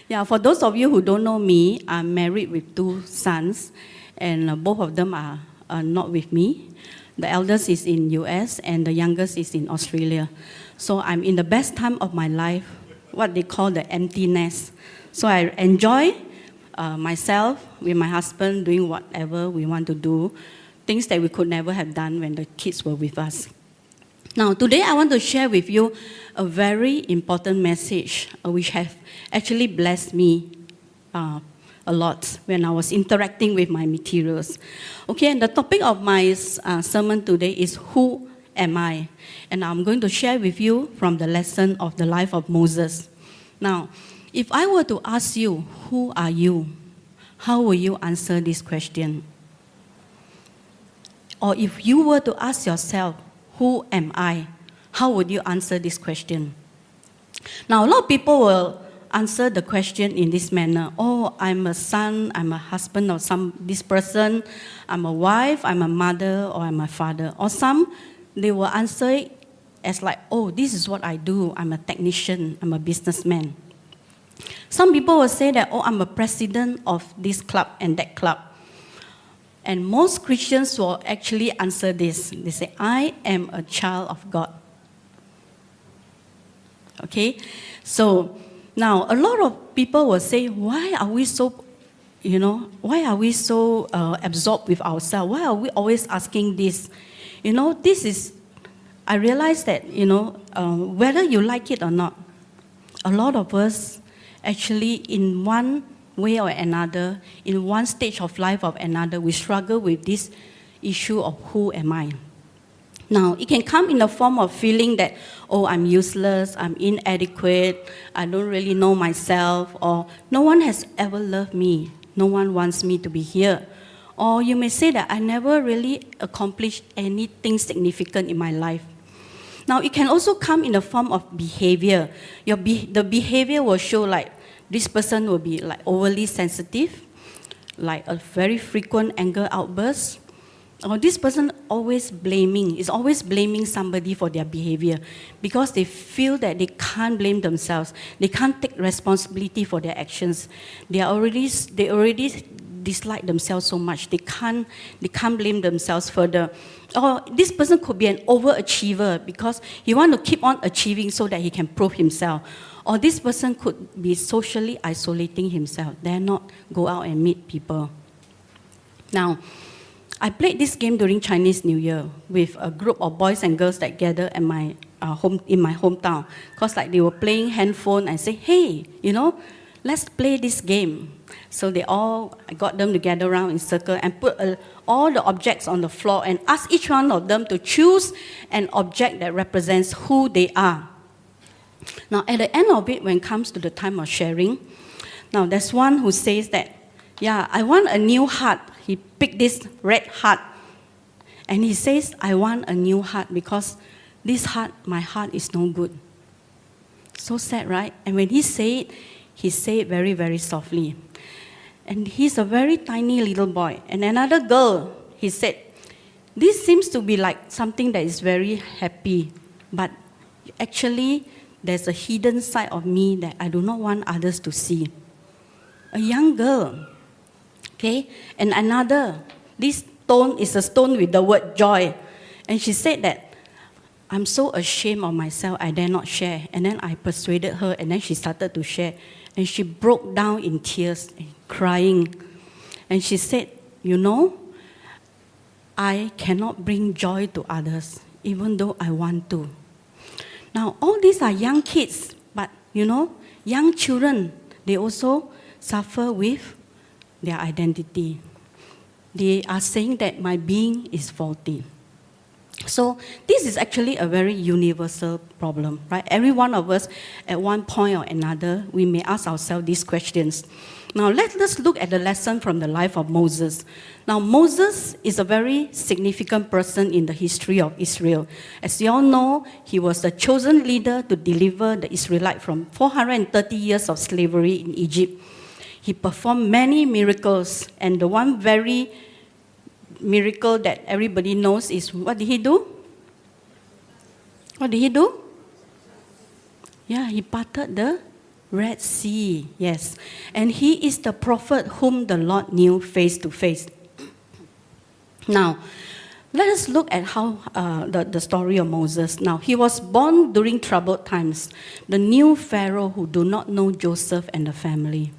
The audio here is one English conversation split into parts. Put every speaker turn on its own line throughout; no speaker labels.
Yeah, for those of you who don't know me, I'm married with 2 sons, and both of them are not with me. The eldest is in US, and the youngest is in Australia. So I'm in the best time of my life, what they call the empty nest. So I enjoy myself with my husband doing whatever we want to do, things that we could never have done when the kids were with us. Now, today I want to share with you a very important message which has actually blessed me a lot when I was interacting with my materials. Okay, and the topic of my sermon today is Who Am I? And I'm going to share with you from the lesson of the life of Moses. Now, if I were to ask you, who are you? How will you answer this question? Or if you were to ask yourself, who am I? How would you answer this question? Now, a lot of people will answer the question in this manner. Oh, I'm a son, I'm a husband of this person, I'm a wife, I'm a mother, or I'm a father. Or some, they will answer it as like, oh, this is what I do. I'm a technician, I'm a businessman. Some people will say that, oh, I'm a president of this club and that club. And most Christians will actually answer this. They say, I am a child of God. Okay? So, now, a lot of people will say, why are we so absorbed with ourselves? Why are we always asking this? I realize that, whether you like it or not, a lot of us actually in one way or another, in one stage of life or another, we struggle with this issue of who am I? Now, it can come in the form of feeling that, oh, I'm useless, I'm inadequate, I don't really know myself, or no one has ever loved me, no one wants me to be here. Or you may say that I never really accomplished anything significant in my life. Now, it can also come in the form of behavior. The behavior will show like this person will be like overly sensitive, like a very frequent anger outburst. Or this person is always blaming somebody for their behavior because they feel that they can't blame themselves. They can't take responsibility for their actions. They already dislike themselves so much. They can't blame themselves further. Or this person could be an overachiever because he wants to keep on achieving so that he can prove himself. Or this person could be socially isolating himself, dare not go out and meet people. Now, I played this game during Chinese New Year with a group of boys and girls that gathered at my in my hometown. Because like they were playing handphone and say, hey, let's play this game. So I got them to gather around in circle and put all the objects on the floor and ask each one of them to choose an object that represents who they are. Now, at the end of it, when it comes to the time of sharing, now there's one who says that, yeah, I want a new heart. He picked this red heart. And he says, I want a new heart because this heart, my heart is no good. So sad, right? And when he said it very, very softly. And he's a very tiny little boy. And another girl, he said, this seems to be like something that is very happy. But actually, there's a hidden side of me that I do not want others to see. A young girl. Okay, and another, this stone is a stone with the word joy. And she said that, I'm so ashamed of myself, I dare not share. And then I persuaded her, and then she started to share. And she broke down in tears, crying. And she said, I cannot bring joy to others, even though I want to. Now, all these are young kids, but young children, they also suffer with their identity. They are saying that my being is faulty. So this is actually a very universal problem, right? Every one of us, at one point or another, we may ask ourselves these questions. Now let's look at the lesson from the life of Moses. Now Moses is a very significant person in the history of Israel. As you all know, he was the chosen leader to deliver the Israelites from 430 years of slavery in Egypt. He performed many miracles, and the one very miracle that everybody knows is, what did he do? What did he do? Yeah, he parted the Red Sea, yes. And he is the prophet whom the Lord knew face to face. Now, let us look at how the story of Moses. Now, he was born during troubled times. The new Pharaoh who do not know Joseph and the family.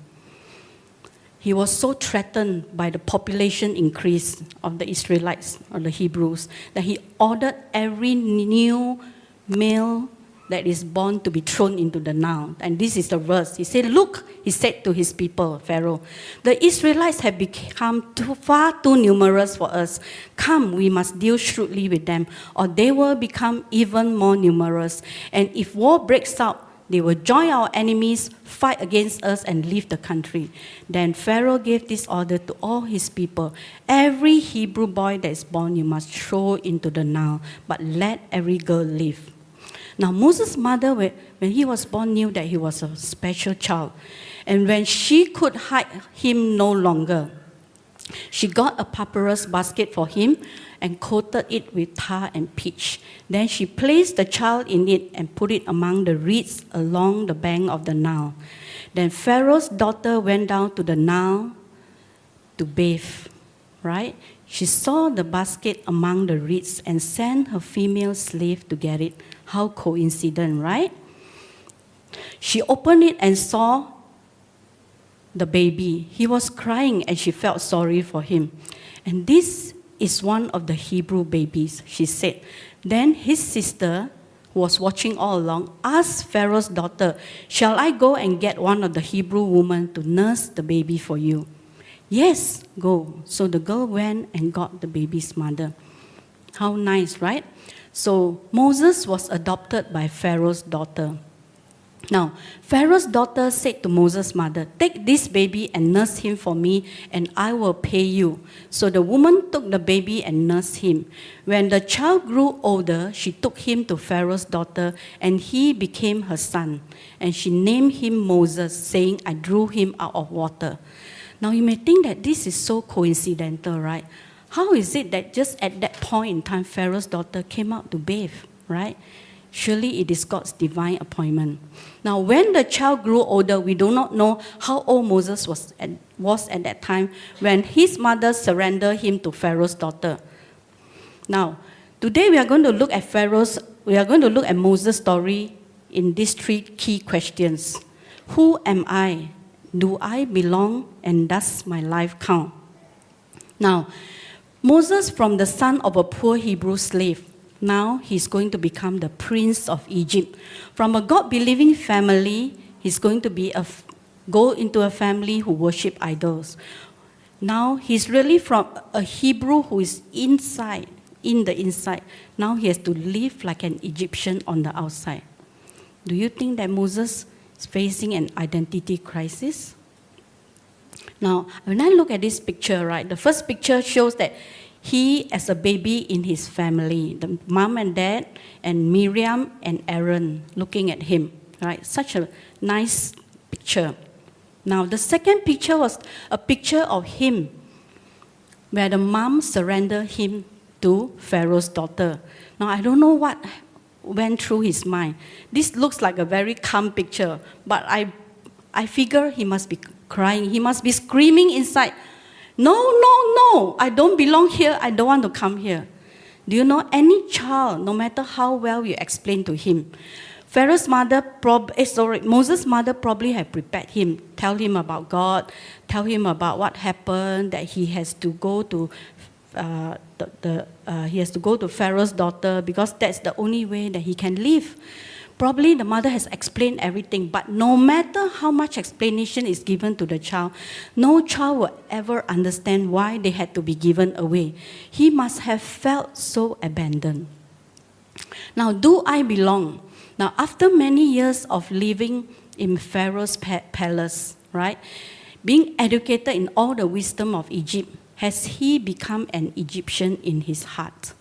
He was so threatened by the population increase of the Israelites or the Hebrews that he ordered every new male that is born to be thrown into the Nile. And this is the verse. He said, look, he said to his people, Pharaoh, the Israelites have become far too numerous for us. Come, we must deal shrewdly with them, or they will become even more numerous. And if war breaks out, they will join our enemies, fight against us, and leave the country. Then Pharaoh gave this order to all his people. Every Hebrew boy that is born, you must throw into the Nile, but let every girl live. Now, Moses' mother, when he was born, knew that he was a special child. And when she could hide him no longer, she got a papyrus basket for him and coated it with tar and pitch. Then she placed the child in it and put it among the reeds along the bank of the Nile. Then Pharaoh's daughter went down to the Nile to bathe, right? She saw the basket among the reeds and sent her female slave to get it. How coincident, right? She opened it and saw the baby. He was crying and she felt sorry for him. And this is one of the Hebrew babies, she said. Then his sister, who was watching all along, asked Pharaoh's daughter, shall I go and get one of the Hebrew women to nurse the baby for you? Yes, go. So the girl went and got the baby's mother. How nice, right? So Moses was adopted by Pharaoh's daughter. Now, Pharaoh's daughter said to Moses' mother, take this baby and nurse him for me, and I will pay you. So the woman took the baby and nursed him. When the child grew older, she took him to Pharaoh's daughter, and he became her son. And she named him Moses, saying, I drew him out of water. Now, you may think that this is so coincidental, right? How is it that just at that point in time, Pharaoh's daughter came out to bathe, right? Surely it is God's divine appointment. Now, when the child grew older, we do not know how old Moses was at that time when his mother surrendered him to Pharaoh's daughter. Now, today we are going to look at Moses' story in these three key questions. Who am I? Do I belong? And does my life count? Now, Moses, from the son of a poor Hebrew slave, now he's going to become the prince of Egypt. From a God-believing family, he's going to go into a family who worship idols. Now he's really from a Hebrew who is in the inside. Now he has to live like an Egyptian on the outside. Do you think that Moses is facing an identity crisis? Now, when I look at this picture, right, the first picture shows that he as a baby in his family, the mom and dad and Miriam and Aaron looking at him, right? Such a nice picture. Now, the second picture was a picture of him where the mom surrendered him to Pharaoh's daughter. Now, I don't know what went through his mind. This looks like a very calm picture, but I figure he must be crying. He must be screaming inside, no, I don't belong here. I don't want to come here. Do you know, any child, no matter how well you explain to him, Moses' mother probably had prepared him, tell him about God, tell him about what happened, that he has to go to Pharaoh's daughter because that's the only way that he can live. Probably the mother has explained everything, but no matter how much explanation is given to the child, no child will ever understand why they had to be given away. He must have felt so abandoned. Now, do I belong? Now, after many years of living in Pharaoh's palace, right, being educated in all the wisdom of Egypt, has he become an Egyptian in his heart?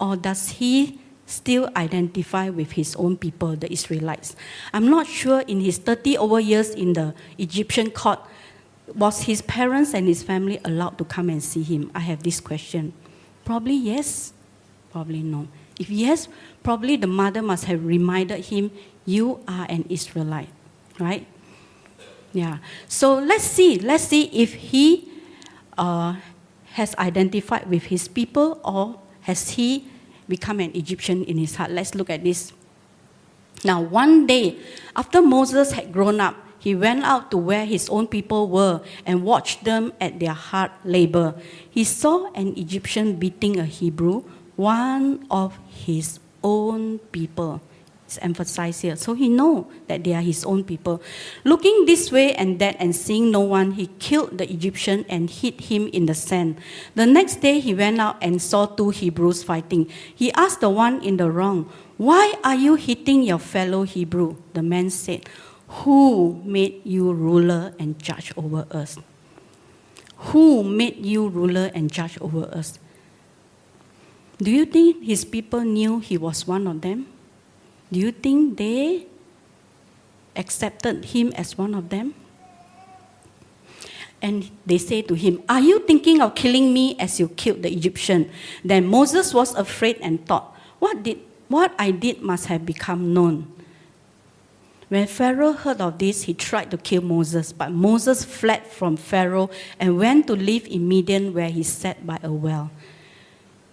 Or does he still identify with his own people, the Israelites? I'm not sure in his 30 over years in the Egyptian court, was his parents and his family allowed to come and see him? I have this question. Probably yes, probably no. If yes, probably the mother must have reminded him, you are an Israelite, right? Yeah. So let's see if he has identified with his people, or has he become an Egyptian in his heart. Let's look at this. Now, one day, after Moses had grown up, he went out to where his own people were and watched them at their hard labor. He saw an Egyptian beating a Hebrew, one of his own people. It's emphasized here. So he knows that they are his own people. Looking this way and that and seeing no one, he killed the Egyptian and hid him in the sand. The next day he went out and saw two Hebrews fighting. He asked the one in the wrong, "Why are you hitting your fellow Hebrew?" The man said, "Who made you ruler and judge over us?" Who made you ruler and judge over us? Do you think his people knew he was one of them? Do you think they accepted him as one of them? And they say to him, "Are you thinking of killing me as you killed the Egyptian?" Then Moses was afraid and thought, what I did must have become known. When Pharaoh heard of this, he tried to kill Moses, but Moses fled from Pharaoh and went to live in Midian, where he sat by a well.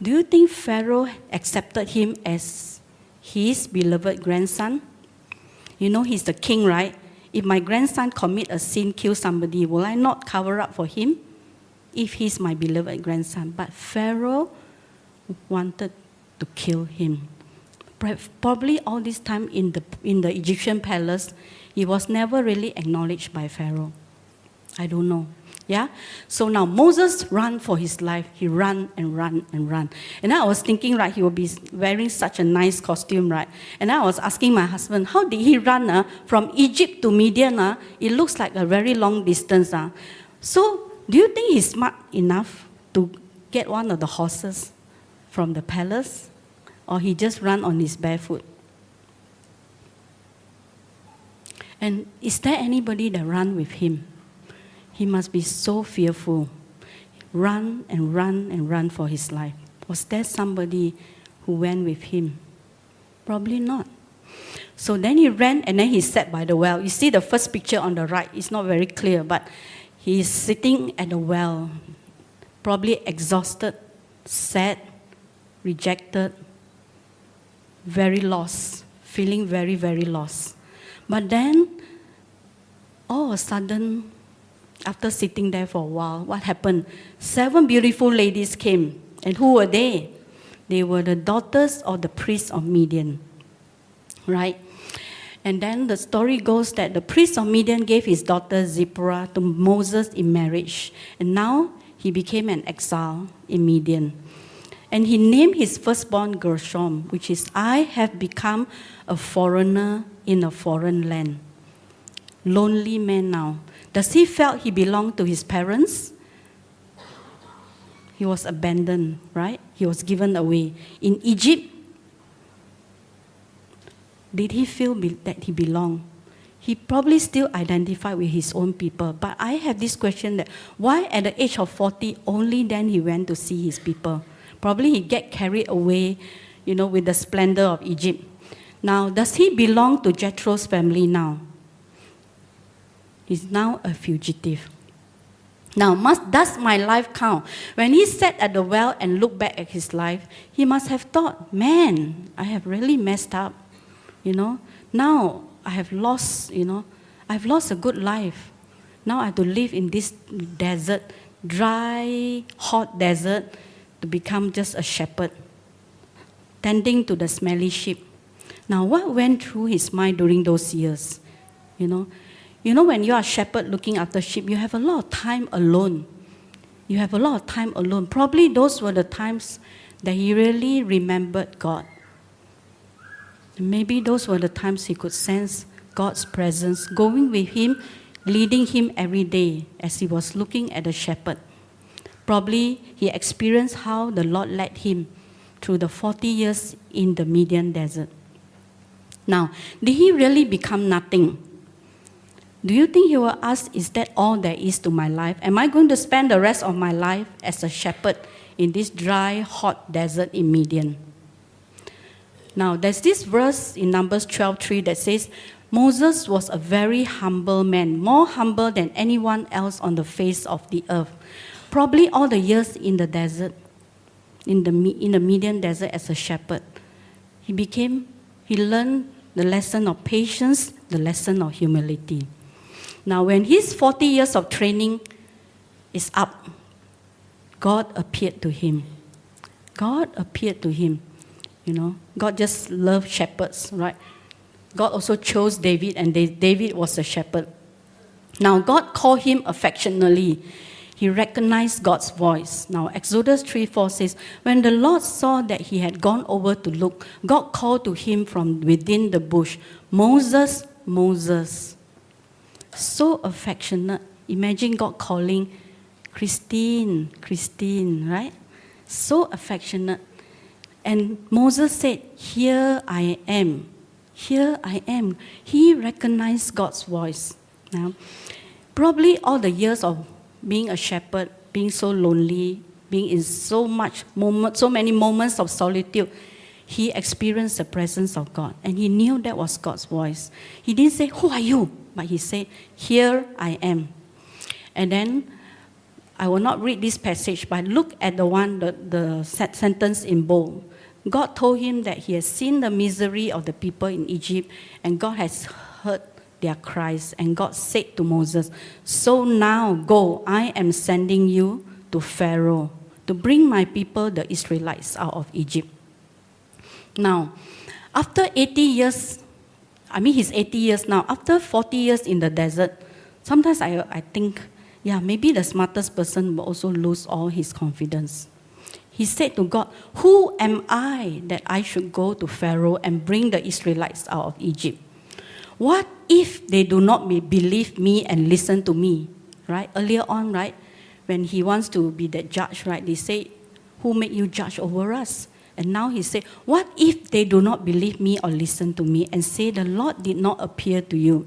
Do you think Pharaoh accepted him as his beloved grandson? You know, he's the king, right? If my grandson commit a sin, kill somebody, will I not cover up for him if he's my beloved grandson? But Pharaoh wanted to kill him. Probably all this time in the Egyptian palace, he was never really acknowledged by Pharaoh. I don't know. Yeah? So now Moses ran for his life. He ran and ran and ran. And I was thinking, right, he will be wearing such a nice costume, right? And I was asking my husband, how did he run from Egypt to Midian? It looks like a very long distance. So do you think he's smart enough to get one of the horses from the palace? Or he just ran on his barefoot? And is there anybody that ran with him? He must be so fearful. Run and run and run for his life. Was there somebody who went with him? Probably not. So then he ran and then he sat by the well. You see the first picture on the right. It's not very clear, but he's sitting at the well, probably exhausted, sad, rejected, very lost, feeling very, very lost. But then, all of a sudden, after sitting there for a while, what happened? 7 beautiful ladies came. And who were they? They were the daughters of the priest of Midian. Right? And then the story goes that the priest of Midian gave his daughter Zipporah to Moses in marriage. And now he became an exile in Midian. And he named his firstborn Gershom, which is, I have become a foreigner in a foreign land. Lonely man now. Does he felt he belonged to his parents? He was abandoned, right? He was given away. In Egypt, did he feel that he belonged? He probably still identified with his own people. But I have this question that, why at the age of 40, only then he went to see his people? Probably he get carried away, with the splendor of Egypt. Now, does he belong to Jethro's family now? He's now a fugitive. Now, does my life count? When he sat at the well and looked back at his life, he must have thought, man, I have really messed up. Now I have lost, I've lost a good life. Now I have to live in this desert, dry, hot desert, to become just a shepherd, tending to the smelly sheep. Now, what went through his mind during those years? When you are a shepherd looking after sheep, you have a lot of time alone. Probably those were the times that he really remembered God. Maybe those were the times he could sense God's presence, going with him, leading him every day as he was looking at the shepherd. Probably he experienced how the Lord led him through the 40 years in the Midian desert. Now, did he really become nothing? Do you think he will ask, is that all there is to my life? Am I going to spend the rest of my life as a shepherd in this dry, hot desert in Midian? Now, there's this verse in Numbers 12:3 that says, Moses was a very humble man, more humble than anyone else on the face of the earth. Probably all the years in the desert, in the Midian desert as a shepherd, he learned the lesson of patience, the lesson of humility. Now, when his 40 years of training is up, God appeared to him. God appeared to him. You know, God just loved shepherds, right? God also chose David, and David was a shepherd. Now, God called him affectionately. He recognized God's voice. Now, Exodus 3:4 says, when the Lord saw that he had gone over to look, God called to him from within the bush, Moses, Moses. So affectionate. Imagine God calling Christine, Christine, right? So affectionate. And Moses said, here I am. Here I am. He recognized God's voice. Now, probably all the years of being a shepherd, being so lonely, being in so many moments of solitude, he experienced the presence of God. And he knew that was God's voice. He didn't say, who are you? But he said, here I am. And then, I will not read this passage, but look at the sentence in bold. God told him that he has seen the misery of the people in Egypt, and God has heard their cries. And God said to Moses, so now go, I am sending you to Pharaoh to bring my people, the Israelites, out of Egypt. Now, after 80 years, he's 80 years now, after 40 years in the desert, sometimes I think, maybe the smartest person will also lose all his confidence. He said to God, who am I that I should go to Pharaoh and bring the Israelites out of Egypt? What if they do not believe me and listen to me? Right? Earlier on, right? When he wants to be the judge, right? They say, who made you judge over us? And now he said, what if they do not believe me or listen to me and say the Lord did not appear to you?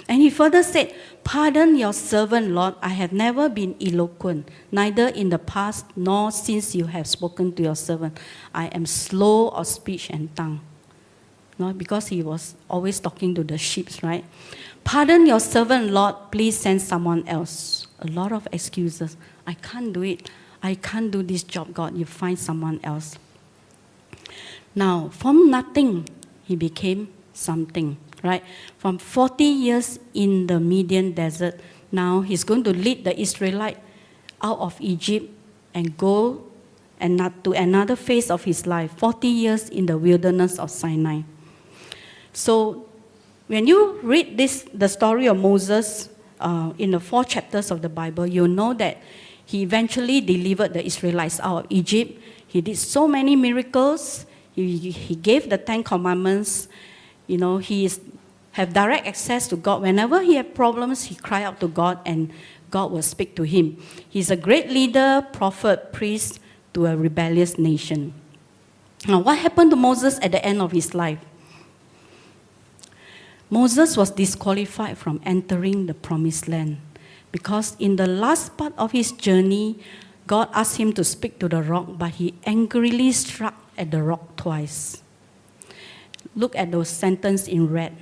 And he further said, pardon your servant, Lord. I have never been eloquent, neither in the past nor since you have spoken to your servant. I am slow of speech and tongue. No, because he was always talking to the sheep, right? Pardon your servant, Lord. Please send someone else. A lot of excuses. I can't do it. I can't do this job, God. You find someone else. Now, from nothing, he became something. Right? From 40 years in the Midian desert, now he's going to lead the Israelite out of Egypt and go and not to another phase of his life, 40 years in the wilderness of Sinai. So when you read the story of Moses in the 4 chapters of the Bible, you know that he eventually delivered the Israelites out of Egypt. He did so many miracles. He gave the 10 commandments. You know, have direct access to God. Whenever he had problems, he cried out to God and God will speak to him. He's a great leader, prophet, priest to a rebellious nation. Now, what happened to Moses at the end of his life? Moses was disqualified from entering the promised land because in the last part of his journey, God asked him to speak to the rock, but he angrily struck at the rock twice. Look at those sentences in red.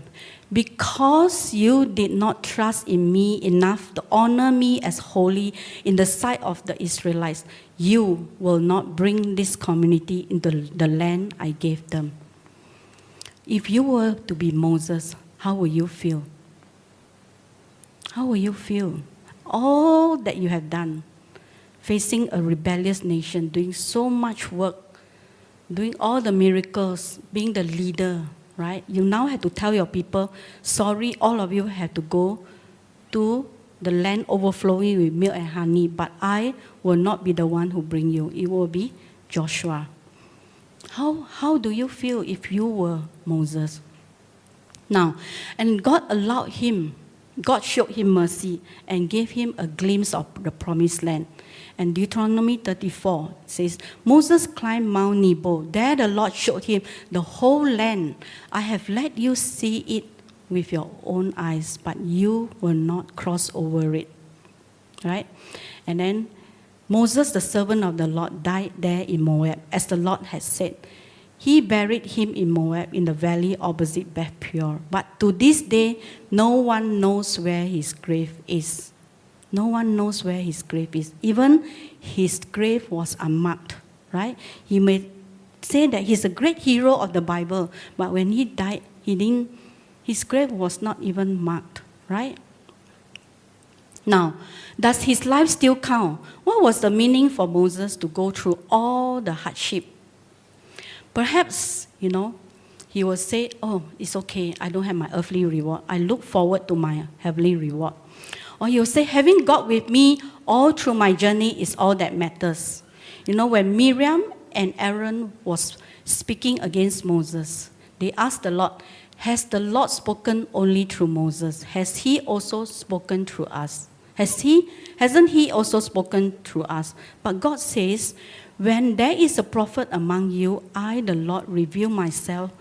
Because you did not trust in me enough to honor me as holy in the sight of the Israelites, you will not bring this community into the land I gave them. If you were to be Moses, how will you feel? How will you feel? All that you have done, facing a rebellious nation, doing so much work, doing all the miracles, being the leader, right? You now have to tell your people, sorry, all of you have to go to the land overflowing with milk and honey, but I will not be the one who bring you. It will be Joshua. How do you feel if you were Moses? Now, and God showed him mercy and gave him a glimpse of the promised land. And Deuteronomy 34 says, Moses climbed Mount Nebo. There the Lord showed him the whole land. I have let you see it with your own eyes, but you will not cross over it. Right? And then Moses, the servant of the Lord, died there in Moab, as the Lord had said. He buried him in Moab in the valley opposite Beth Peor. But to this day, no one knows where his grave is. No one knows where his grave is. Even his grave was unmarked, right? You may say that he's a great hero of the Bible, but when he died, his grave was not even marked, right? Now, does his life still count? What was the meaning for Moses to go through all the hardship? Perhaps, he will say, oh, it's okay, I don't have my earthly reward. I look forward to my heavenly reward. Or he'll say, having God with me all through my journey is all that matters. When Miriam and Aaron was speaking against Moses, they asked the Lord, has the Lord spoken only through Moses? Has he also spoken through us? Hasn't he also spoken through us? But God says, when there is a prophet among you, I, the Lord, reveal myself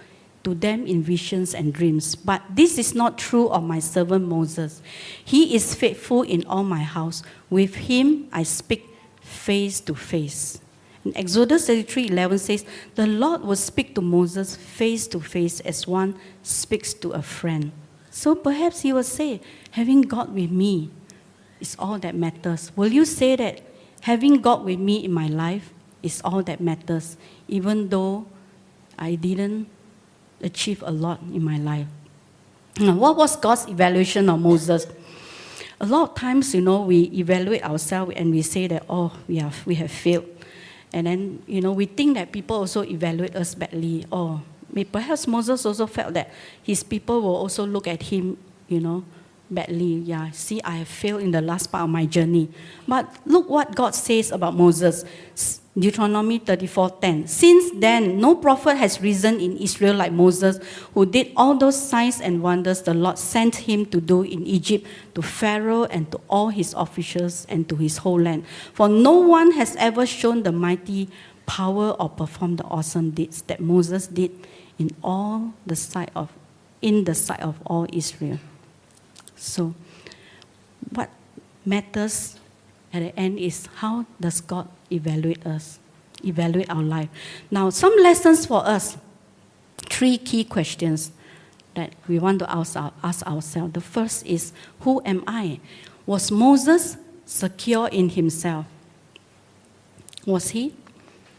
to them in visions and dreams. But this is not true of my servant Moses. He is faithful in all my house. With him I speak face to face. In Exodus 33:11 says, the Lord will speak to Moses face to face as one speaks to a friend. So perhaps he will say, having God with me is all that matters. Will you say that having God with me in my life is all that matters, even though I didn't achieve a lot in my life? Now, what was God's evaluation of Moses? A lot of times, we evaluate ourselves and we say that, oh, we have failed. And then, we think that people also evaluate us badly. Or perhaps Moses also felt that his people will also look at him, badly. Yeah, see, I have failed in the last part of my journey. But look what God says about Moses. Deuteronomy 34:10. Since then, no prophet has risen in Israel like Moses, who did all those signs and wonders the Lord sent him to do in Egypt, to Pharaoh and to all his officials and to his whole land. For no one has ever shown the mighty power or performed the awesome deeds that Moses did in the sight of all Israel. So, what matters at the end is how does God evaluate us, evaluate our life. Now, some lessons for us. 3 key questions that we want to ask ourselves. The first is, who am I? Was Moses secure in himself? Was he?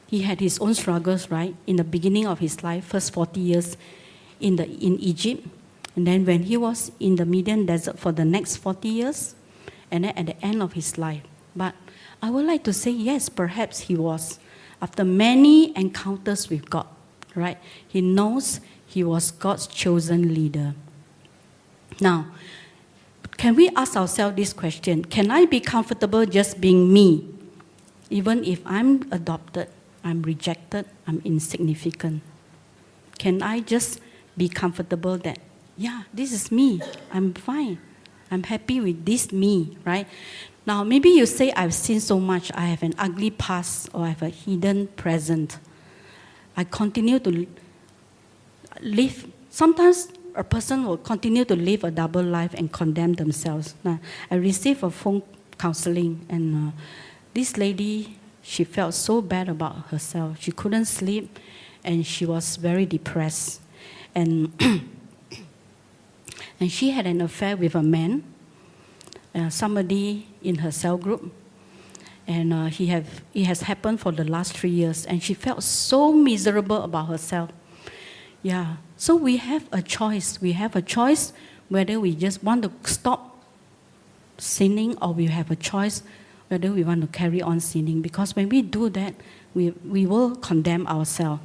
He had his own struggles, right? In the beginning of his life, first 40 years in Egypt. And then when he was in the Midian desert for the next 40 years, and then at the end of his life. But I would like to say, yes, perhaps he was. After many encounters with God, right? He knows he was God's chosen leader. Now, can we ask ourselves this question? Can I be comfortable just being me? Even if I'm adopted, I'm rejected, I'm insignificant. Can I just be comfortable that, yeah, this is me, I'm fine. I'm happy with this me, right? Now, maybe you say, I've sinned so much, I have an ugly past, or I have a hidden present. I continue to live. Sometimes a person will continue to live a double life and condemn themselves. Now, I received a phone counseling, and this lady, she felt so bad about herself. She couldn't sleep, and she was very depressed. And and she had an affair with a man, somebody in her cell group. And it has happened for the last 3 years. And she felt so miserable about herself. Yeah. So we have a choice. We have a choice whether we just want to stop sinning, or we have a choice whether we want to carry on sinning. Because when we do that, we will condemn ourselves.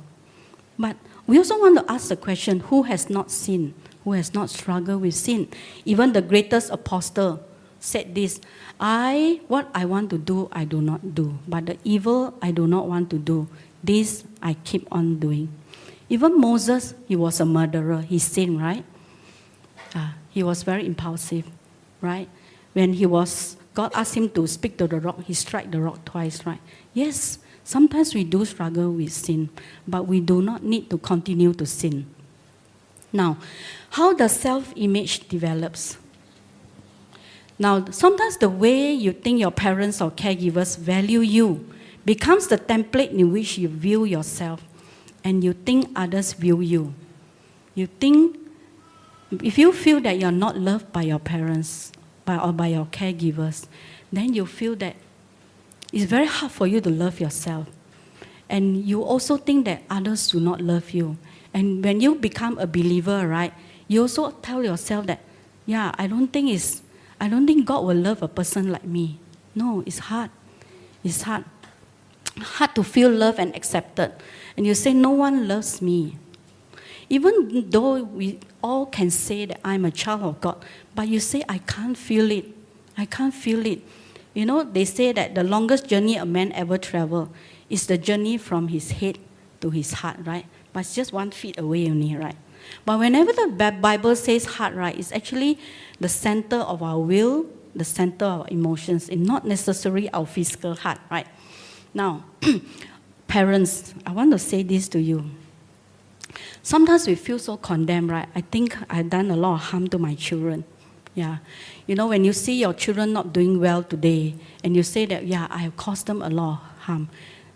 But we also want to ask the question, who has not sinned? Who has not struggled with sin? Even the greatest apostle said this, what I want to do, I do not do. But the evil I do not want to do, this I keep on doing. Even Moses, he was a murderer. He sinned, right? He was very impulsive, right? When God asked him to speak to the rock, he struck the rock twice, right? Yes, sometimes we do struggle with sin, but we do not need to continue to sin. Now, how does self-image develops? Now, sometimes the way you think your parents or caregivers value you becomes the template in which you view yourself. and you think others view you. You think, if you feel that you're not loved by your parents or by your caregivers, then you feel that it's very hard for you to love yourself. And you also think that others do not love you. And when you become a believer, right, you also tell yourself that, yeah, I don't think God will love a person like me. No, it's hard. It's hard. Hard to feel loved and accepted. And you say, no one loves me. Even though we all can say that I'm a child of God, but you say, I can't feel it. I can't feel it. You know, they say that the longest journey a man ever traveled is the journey from his head to his heart, right? But it's just 1 feet away only, right? But whenever the Bible says heart, right, it's actually the center of our will, the center of our emotions, and not necessarily our physical heart, right? Now, parents, I want to say this to you. Sometimes we feel so condemned, right? I think I've done a lot of harm to my children. Yeah. You know, when you see your children not doing well today, and you say that, yeah, I have caused them a lot of harm.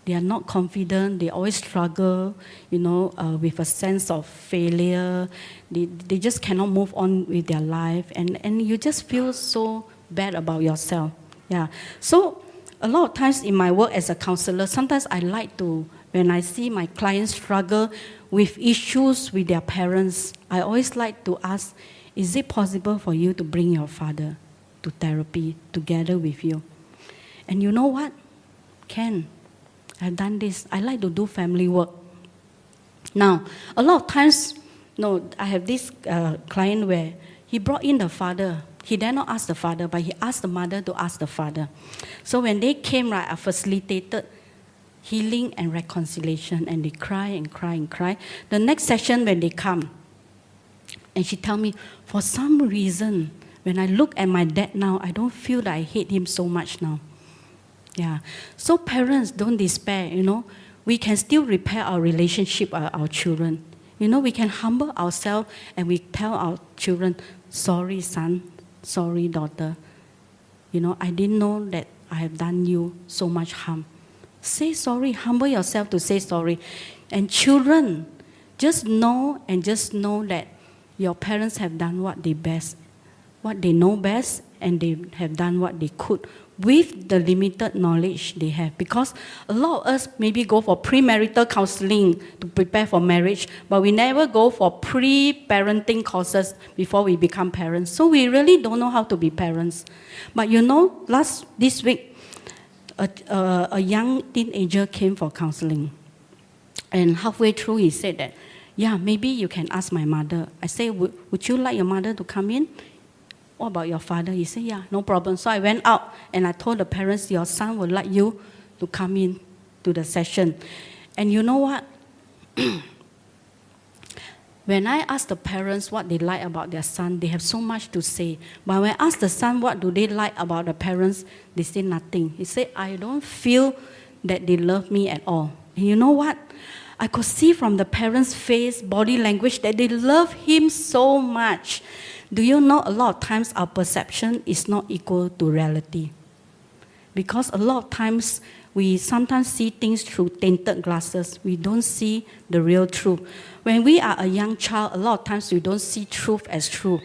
They are not confident. They always struggle, you know, with a sense of failure. They just cannot move on with their life. And you just feel so bad about yourself. Yeah. So a lot of times in my work as a counselor, sometimes I like to, when I see my clients struggle with issues with their parents, I always like to ask, is it possible for you to bring your father to therapy together with you? And you know what? Can. I've done this. I like to do family work. Now, a lot of times, I have this client where he brought in the father. He dare not ask the father, but he asked the mother to ask the father. So when they came, right, I facilitated healing and reconciliation, and they cry and cry and cry. The next session when they come, and she tell me, for some reason, when I look at my dad now, I don't feel that I hate him so much now. Yeah. So parents, don't despair, you know. We can still repair our relationship with our children. You know, we can humble ourselves and we tell our children, sorry son, sorry daughter. You know, I didn't know that I have done you so much harm. Say sorry, humble yourself to say sorry. And children, just know that your parents have done what they know best, and they have done what they could with the limited knowledge they have. Because a lot of us maybe go for premarital counseling to prepare for marriage, but we never go for pre-parenting courses before we become parents. So we really don't know how to be parents. But you know, this week, a young teenager came for counseling. And halfway through, he said that, yeah, maybe you can ask my mother. I said, would you like your mother to come in? What about your father? He said, yeah, no problem. So I went out and I told the parents, your son would like you to come in to the session. And you know what? When I ask the parents what they like about their son, they have so much to say. But when I ask the son what do they like about the parents, they say nothing. He said, I don't feel that they love me at all. And you know what? I could see from the parents' face, body language, that they love him so much. Do you know a lot of times our perception is not equal to reality? Because a lot of times we sometimes see things through tinted glasses. We don't see the real truth. When we are a young child, a lot of times we don't see truth as truth.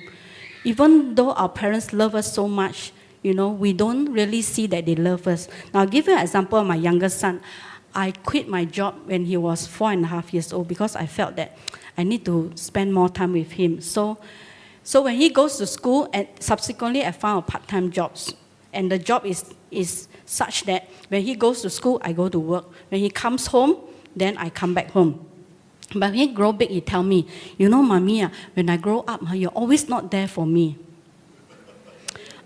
Even though our parents love us so much, you know, we don't really see that they love us. Now, I'll give you an example of my youngest son. I quit my job when he was 4.5 years old because I felt that I need to spend more time with him. So when he goes to school, and subsequently I found a part-time jobs. And the job is such that when he goes to school, I go to work. When he comes home, then I come back home. But when he grow big, he tell me, you know, Mommy, when I grow up, you're always not there for me.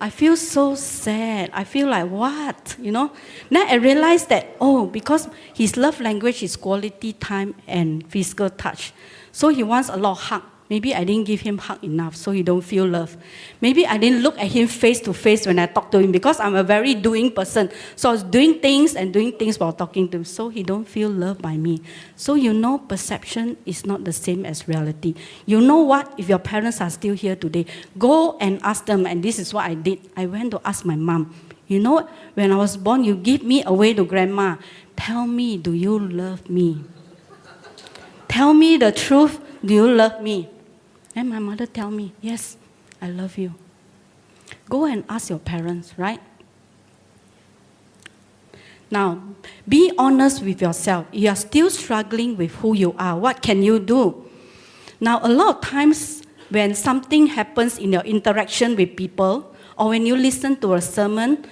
I feel so sad. I feel like, what? You know? Then I realized that, because his love language is quality time and physical touch. So he wants a lot of hug. Maybe I didn't give him hug enough, so he don't feel love. Maybe I didn't look at him face to face when I talk to him, because I'm a very doing person. So I was doing things while talking to him, so he don't feel loved by me. So you know, perception is not the same as reality. You know what? If your parents are still here today, go and ask them, and this is what I did. I went to ask my mom, you know, when I was born, you give me away to grandma. Tell me, do you love me? tell me the truth. Do you love me? And my mother tell me, yes, I love you. Go and ask your parents, right? Now, be honest with yourself. You are still struggling with who you are. What can you do? Now, a lot of times when something happens in your interaction with people, or when you listen to a sermon,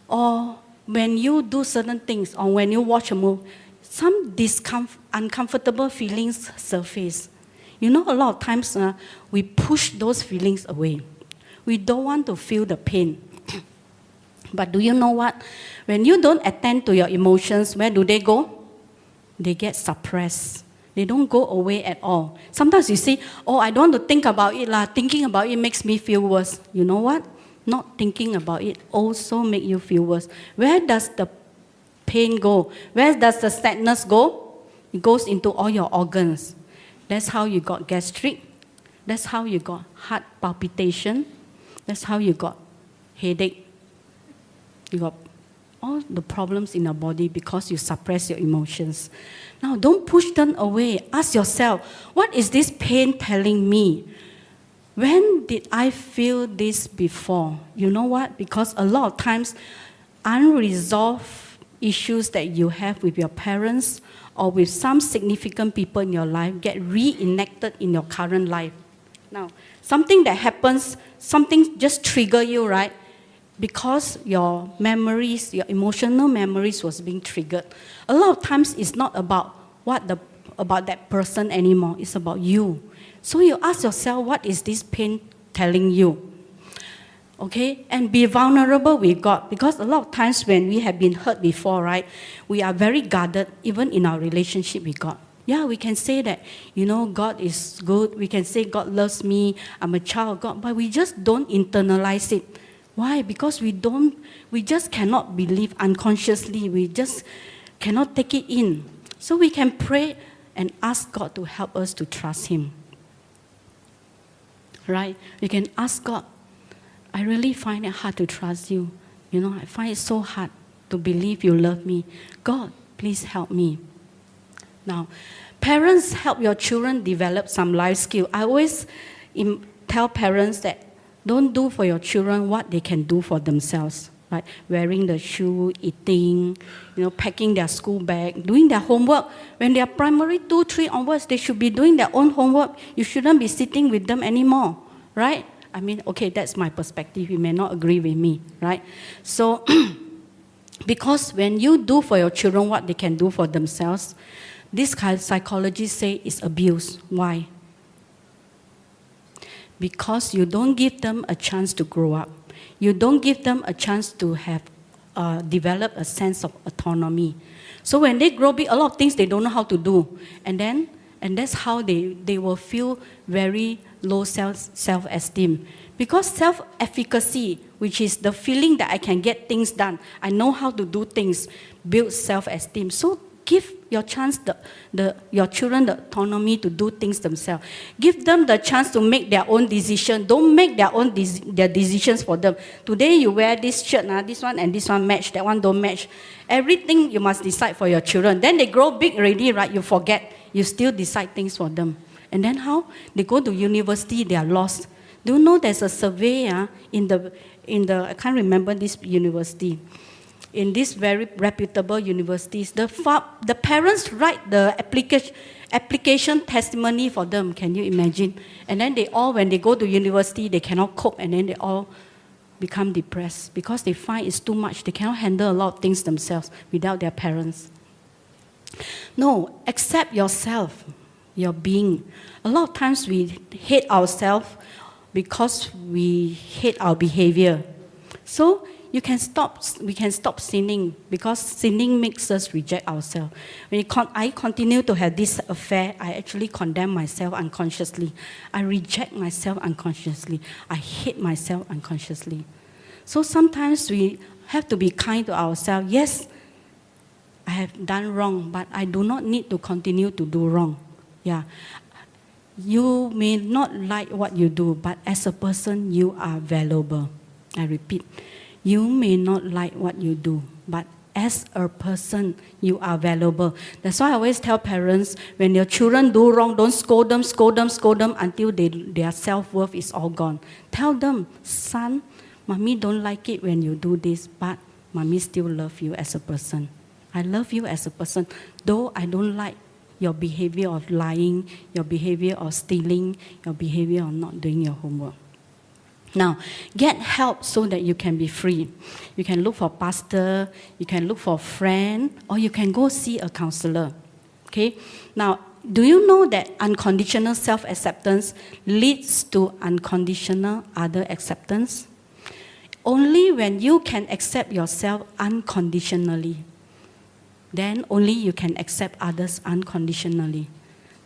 or when you do certain things, or when you watch a movie, some uncomfortable feelings surface. You know, a lot of times we push those feelings away. We don't want to feel the pain. But do you know what? When you don't attend to your emotions, where do they go? They get suppressed. They don't go away at all. Sometimes you say, oh, I don't want to think about it. Thinking about it makes me feel worse. You know what? Not thinking about it also makes you feel worse. Where does the pain go? Where does the sadness go? It goes into all your organs. That's how you got gastric. That's how you got heart palpitation. That's how you got headache. You got all the problems in your body because you suppress your emotions. Now, don't push them away. Ask yourself, what is this pain telling me? When did I feel this before? You know what? Because a lot of times, unresolved issues that you have with your parents or with some significant people in your life get reenacted in your current life. Now, something that happens, something just trigger you, right? Because your memories, your emotional memories was being triggered. A lot of times it's not about about that person anymore. It's about you. So you ask yourself, what is this pain telling you? Okay? And be vulnerable with God. Because a lot of times when we have been hurt before, right, we are very guarded, even in our relationship with God. Yeah, we can say that, you know, God is good. We can say God loves me. I'm a child of God. But we just don't internalize it. Why? Because we just cannot believe unconsciously. We just cannot take it in. So we can pray and ask God to help us to trust Him. Right? We can ask God, I really find it hard to trust you. You know, I find it so hard to believe you love me. God, please help me. Now, parents, help your children develop some life skill. I always tell parents that don't do for your children what they can do for themselves, right? Wearing the shoe, eating, you know, packing their school bag, doing their homework. When they are primary 2, 3 onwards, they should be doing their own homework. You shouldn't be sitting with them anymore, right? I mean, okay, that's my perspective. You may not agree with me, right? So, because when you do for your children what they can do for themselves, this kind of psychologists say it's abuse. Why? Because you don't give them a chance to grow up. You don't give them a chance to have develop a sense of autonomy. So when they grow big, a lot of things they don't know how to do. And that's how they will feel very low self-esteem. Because self-efficacy, which is the feeling that I can get things done, I know how to do things, builds self-esteem. So give your your children the autonomy to do things themselves. Give them the chance to make their own decision. Don't make their decisions for them. Today you wear this shirt, this one and this one match, that one don't match. Everything you must decide for your children. Then they grow big already, right? You forget. You still decide things for them. And then how? They go to university, they are lost. Do you know there's a survey in the I can't remember this university. In these very reputable universities, the parents write the application testimony for them. Can you imagine? And then when they go to university, they cannot cope, and then they all become depressed because they find it's too much. They cannot handle a lot of things themselves without their parents. No, accept yourself, your being. A lot of times we hate ourselves because we hate our behavior. So we can stop sinning because sinning makes us reject ourselves. When I continue to have this affair, I actually condemn myself unconsciously. I reject myself unconsciously. I hate myself unconsciously. So sometimes we have to be kind to ourselves. Yes, I have done wrong, but I do not need to continue to do wrong. Yeah. You may not like what you do, but as a person, you are valuable. I repeat. You may not like what you do, but as a person, you are valuable. That's why I always tell parents, when your children do wrong, don't scold them until their self-worth is all gone. Tell them, son, mommy don't like it when you do this, but mommy still love you as a person. I love you as a person, though I don't like your behavior of lying, your behavior of stealing, your behavior of not doing your homework. Now, get help so that you can be free. You can look for a pastor, you can look for a friend, or you can go see a counselor. Okay? Now, do you know that unconditional self-acceptance leads to unconditional other acceptance? Only when you can accept yourself unconditionally, then only you can accept others unconditionally.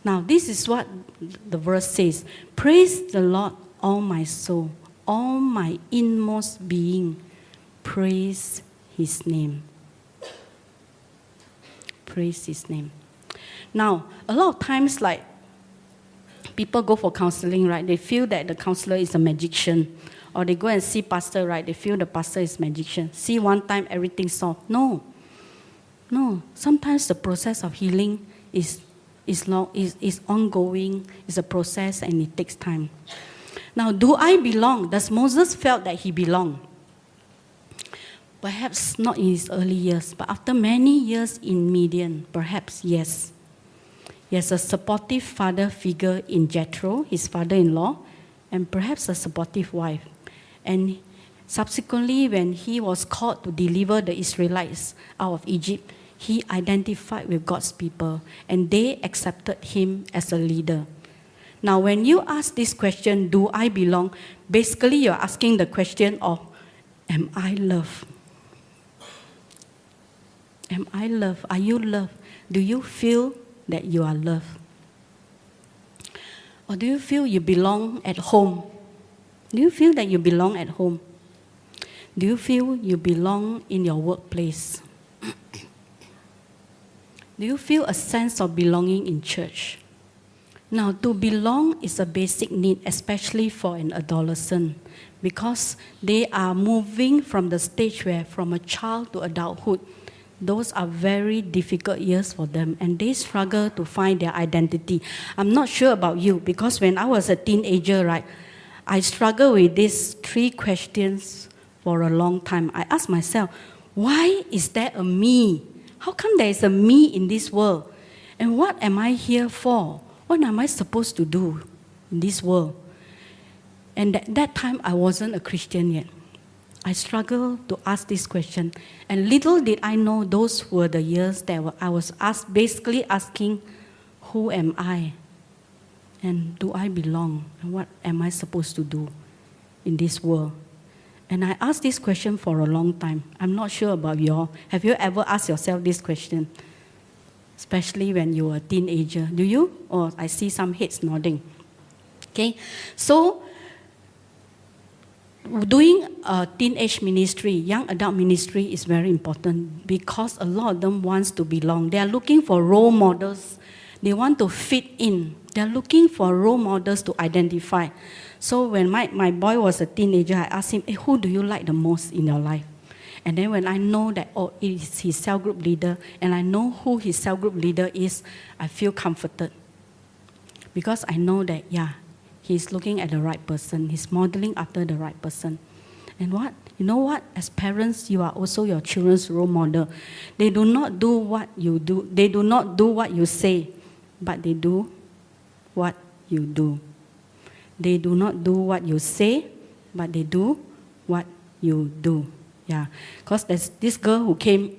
Now, this is what the verse says. Praise the Lord, all my soul. All my inmost being, praise His name. Praise His name. Now, a lot of times, like, people go for counseling, right? They feel that the counselor is a magician. Or they go and see pastor, right? They feel the pastor is magician. See one time, everything's solved. No. Sometimes the process of healing is ongoing, is a process, and it takes time. Now, do I belong? Does Moses felt that he belonged? Perhaps not in his early years, but after many years in Midian, perhaps yes. He has a supportive father figure in Jethro, his father-in-law, and perhaps a supportive wife. And subsequently, when he was called to deliver the Israelites out of Egypt, he identified with God's people, and they accepted him as a leader. Now, when you ask this question, do I belong? Basically, you're asking the question of, am I loved? Am I loved? Are you loved? Do you feel that you are loved? Or do you feel you belong at home? Do you feel that you belong at home? Do you feel you belong in your workplace? Do you feel a sense of belonging in church? Now, to belong is a basic need, especially for an adolescent, because they are moving from the stage where from a child to adulthood. Those are very difficult years for them, and they struggle to find their identity. I'm not sure about you, because when I was a teenager, right, I struggled with these 3 questions for a long time. I asked myself, why is there a me? How come there is a me in this world? And what am I here for? What am I supposed to do in this world? And at that time, I wasn't a Christian yet. I struggled to ask this question. And little did I know those were the years that I was basically asking, who am I? And do I belong? And what am I supposed to do in this world? And I asked this question for a long time. I'm not sure about y'all. Have you ever asked yourself this question? Especially when you were a teenager. Do you? Or I see some heads nodding. Okay, so doing a teenage ministry, young adult ministry is very important because a lot of them wants to belong. They are looking for role models. They want to fit in. They are looking for role models to identify. So when my boy was a teenager, I asked him, hey, who do you like the most in your life? And then when I know that, it is his cell group leader, and I know who his cell group leader is, I feel comforted. Because I know that, he's looking at the right person. He's modeling after the right person. And you know what? As parents, you are also your children's role model. They do not do what you do. They do not do what you say, but they do what you do. They do not do what you say, but they do what you do. Yeah, because there's this girl who came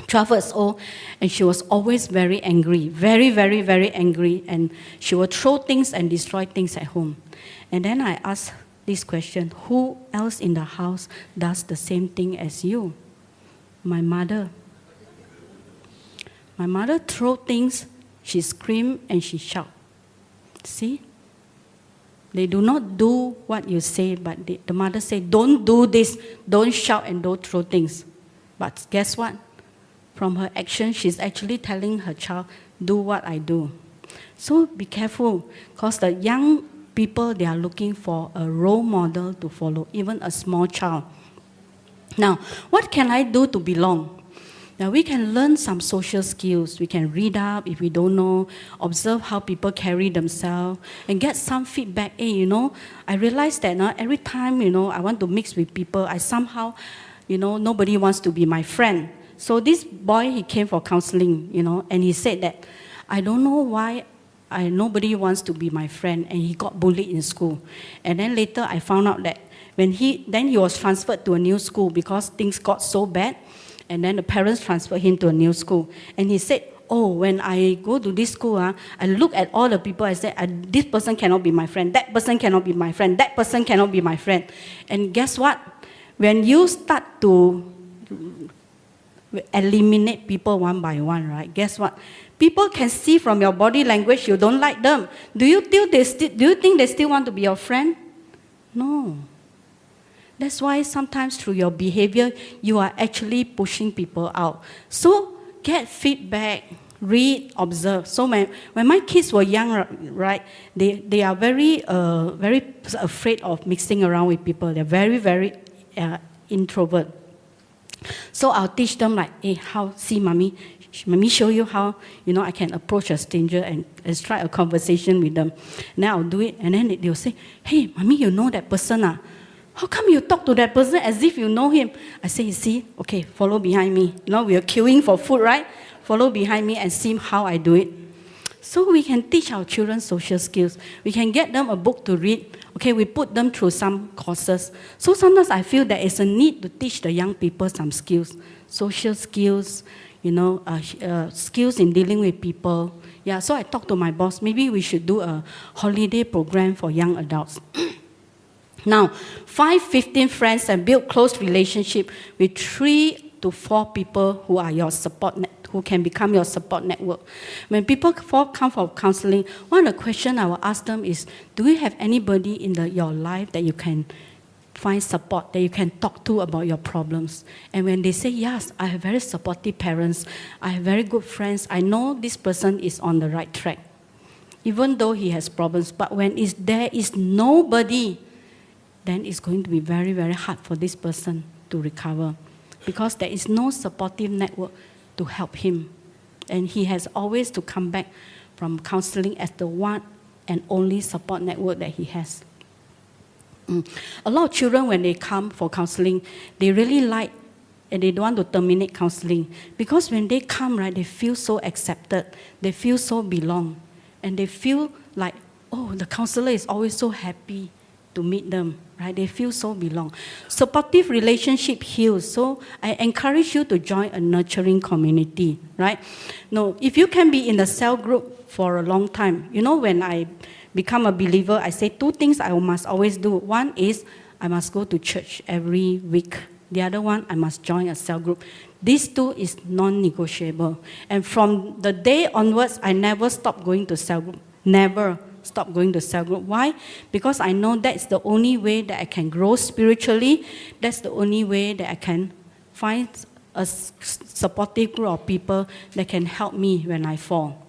12 years old, and she was always very angry, very, very, very angry, and she would throw things and destroy things at home. And then I asked this question, who else in the house does the same thing as you? My mother. My mother throw things, she scream and she shout. See? They do not do what you say, but the mother say, don't do this, don't shout and don't throw things. But guess what? From her action, she's actually telling her child, do what I do. So be careful, because the young people, they are looking for a role model to follow, even a small child. Now, what can I do to belong? Now we can learn some social skills. We can read up if we don't know, observe how people carry themselves, and get some feedback. Hey, I realize that every time, I want to mix with people, I somehow, nobody wants to be my friend. So this boy, he came for counseling, and he said that, I don't know why nobody wants to be my friend, and he got bullied in school. And then later I found out that then he was transferred to a new school because things got so bad, and then the parents transferred him to a new school. And he said, when I go to this school, I look at all the people, I said, this person cannot be my friend, that person cannot be my friend, that person cannot be my friend. And guess what? When you start to eliminate people one by one, right? Guess what? People can see from your body language you don't like them. Do you think they still want to be your friend? No. That's why sometimes through your behavior, you are actually pushing people out. So get feedback, read, observe. So when my kids were young, right, they are very afraid of mixing around with people. They're very, very introvert. So I'll teach them like, hey, see, mommy show you how, I can approach a stranger and strike a conversation with them. Now I'll do it, and then they'll say, hey, mommy, you know that person, How come you talk to that person as if you know him? I say, you see, okay, follow behind me. We are queuing for food, right? Follow behind me and see how I do it. So we can teach our children social skills. We can get them a book to read. Okay, we put them through some courses. So sometimes I feel there is a need to teach the young people some skills, social skills, skills in dealing with people. Yeah, so I talked to my boss, maybe we should do a holiday program for young adults. Now, 15 friends and build close relationship with 3 to 4 people who are your who can become your support network. When people come for counseling, one of the questions I will ask them is, do you have anybody in your life that you can find support, that you can talk to about your problems? And when they say, yes, I have very supportive parents, I have very good friends, I know this person is on the right track, even though he has problems. But when there is nobody, then it's going to be very, very hard for this person to recover, because there is no supportive network to help him. And he has always to come back from counseling as the one and only support network that he has. A lot of children, when they come for counseling, they really like and they don't want to terminate counseling, because when they come, right, they feel so accepted, they feel so belong, and they feel like, the counselor is always so happy to meet them, right? They feel so belong. Supportive relationship heals. So I encourage you to join a nurturing community, right? No, if you can be in a cell group for a long time, when I become a believer, I say 2 things I must always do. One is I must go to church every week. The other one, I must join a cell group. These 2 is non-negotiable. And from the day onwards, I never stop going to cell group. Never stop going to cell group. Why? Because I know that's the only way that I can grow spiritually. That's the only way that I can find a supportive group of people that can help me when I fall.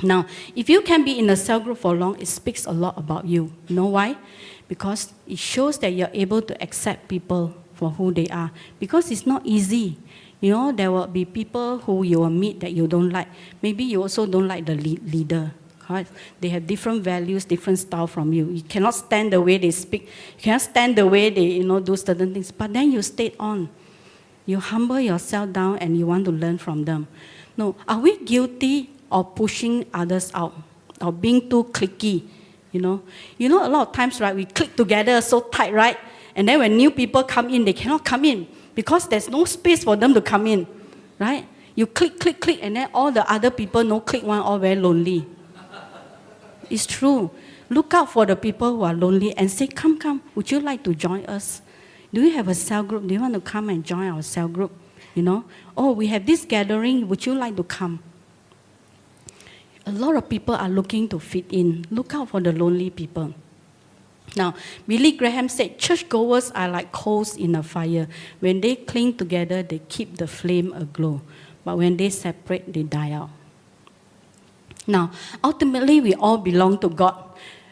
Now, if you can be in a cell group for long, it speaks a lot about you. You know why? Because it shows that you're able to accept people for who they are. Because it's not easy. There will be people who you will meet that you don't like. Maybe you also don't like the leader. Right? They have different values, different style from you. You cannot stand the way they speak. You cannot stand the way they, do certain things. But then you stayed on. You humble yourself down and you want to learn from them. No, are we guilty of pushing others out, or being too clicky? A lot of times, right, we click together so tight, right? And then when new people come in, they cannot come in because there's no space for them to come in, right? You click, and then all the other people, no click one, all very lonely. It's true. Look out for the people who are lonely and say, come, would you like to join us? Do you have a cell group? Do you want to come and join our cell group? We have this gathering, would you like to come? A lot of people are looking to fit in. Look out for the lonely people. Now, Billy Graham said, churchgoers are like coals in a fire. When they cling together, they keep the flame aglow. But when they separate, they die out. Now, ultimately, we all belong to God.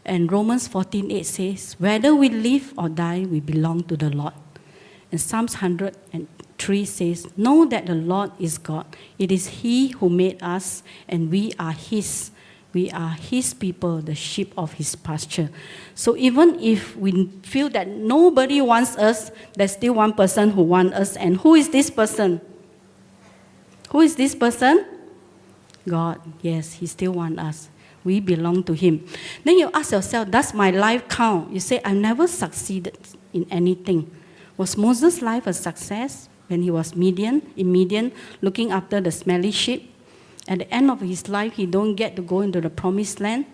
And Romans 14:8 says, whether we live or die, we belong to the Lord. And Psalms 103 says, know that the Lord is God. It is He who made us, and we are His. We are His people, the sheep of His pasture. So even if we feel that nobody wants us, there's still one person who wants us. And who is this person? Who is this person? God. Yes, He still wants us. We belong to Him. Then you ask yourself, does my life count? You say, I never succeeded in anything. Was Moses' life a success when he was in Midian, looking after the smelly sheep? At the end of his life, he don't get to go into the promised land.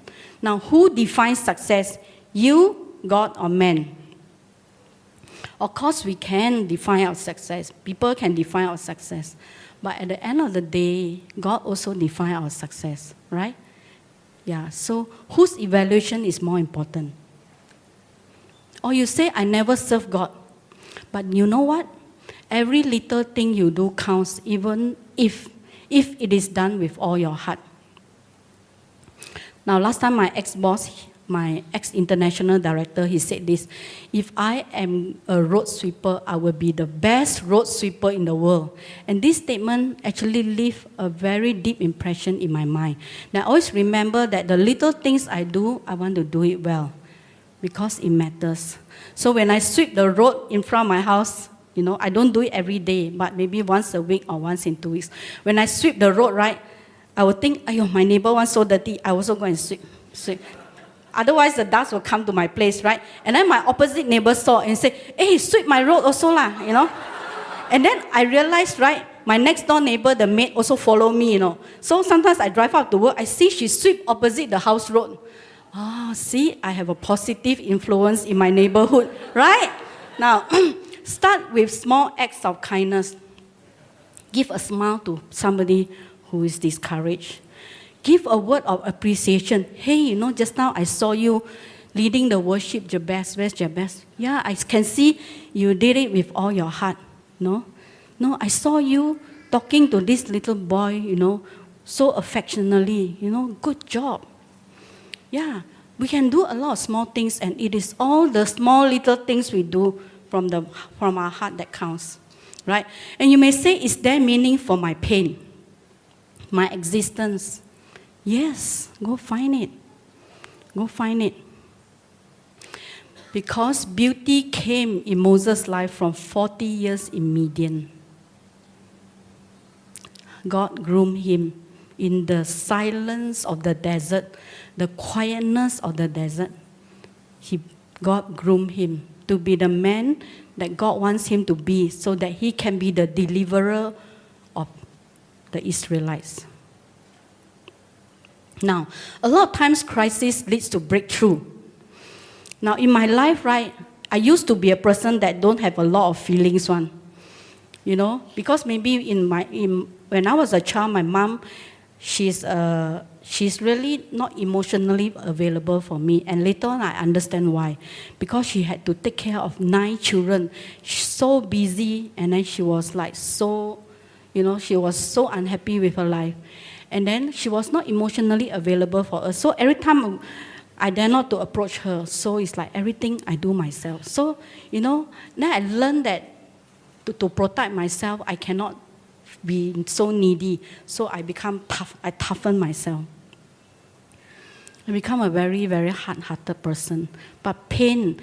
Now, who defines success? You, God, or man? Of course, we can define our success. People can define our success. But at the end of the day, God also defines our success, right? Yeah, so whose evaluation is more important? Or you say, I never serve God. But you know what? Every little thing you do counts, even if it is done with all your heart. Now, last time my ex-boss, my ex-international director, he said this, if I am a road sweeper, I will be the best road sweeper in the world. And this statement actually left a very deep impression in my mind. Now, I always remember that the little things I do, I want to do it well, because it matters. So when I sweep the road in front of my house, you know, I don't do it every day, but maybe once a week or once in 2 weeks. When I sweep the road, right, I would think, ayo, my neighbor wants so dirty, I also go and sweep. Otherwise, the dust will come to my place, right? And then my opposite neighbor saw and said, hey, sweep my road also lah, you know. And then I realized, right, my next door neighbor, the maid, also follow me, you know. So sometimes I drive out to work, I see she sweep opposite the house road. Oh, see, I have a positive influence in my neighborhood, right? Now, start with small acts of kindness. Give a smile to somebody who is discouraged. Give a word of appreciation. Hey, you know, just now I saw you leading the worship, Jabez. Where's Jabez? Yeah, I can see you did it with all your heart. No, I saw you talking to this little boy, you know, so affectionately. You know, good job. Yeah, we can do a lot of small things, and it is all the small little things we do from our heart that counts, right? And you may say, is there meaning for my pain, my existence? Yes, go find it. Go find it. Because beauty came in Moses' life from 40 years in Midian. God groomed him in the silence of the desert, the quietness of the desert. God groomed him to be the man that God wants him to be, so that he can be the deliverer of the Israelites. Now, a lot of times crisis leads to breakthrough. Now, in my life, right, I used to be a person that don't have a lot of feelings one. You know, because maybe when I was a child, my mom, she's really not emotionally available for me. And later on, I understand why. Because she had to take care of 9 children. She's so busy, and then she was like so, you know, she was so unhappy with her life. And then she was not emotionally available for us. So every time I dare not to approach her. So it's like everything I do myself. So, you know, then I learned that to protect myself, I cannot be so needy. So I become tough. I toughen myself. I become a very, very hard-hearted person. But pain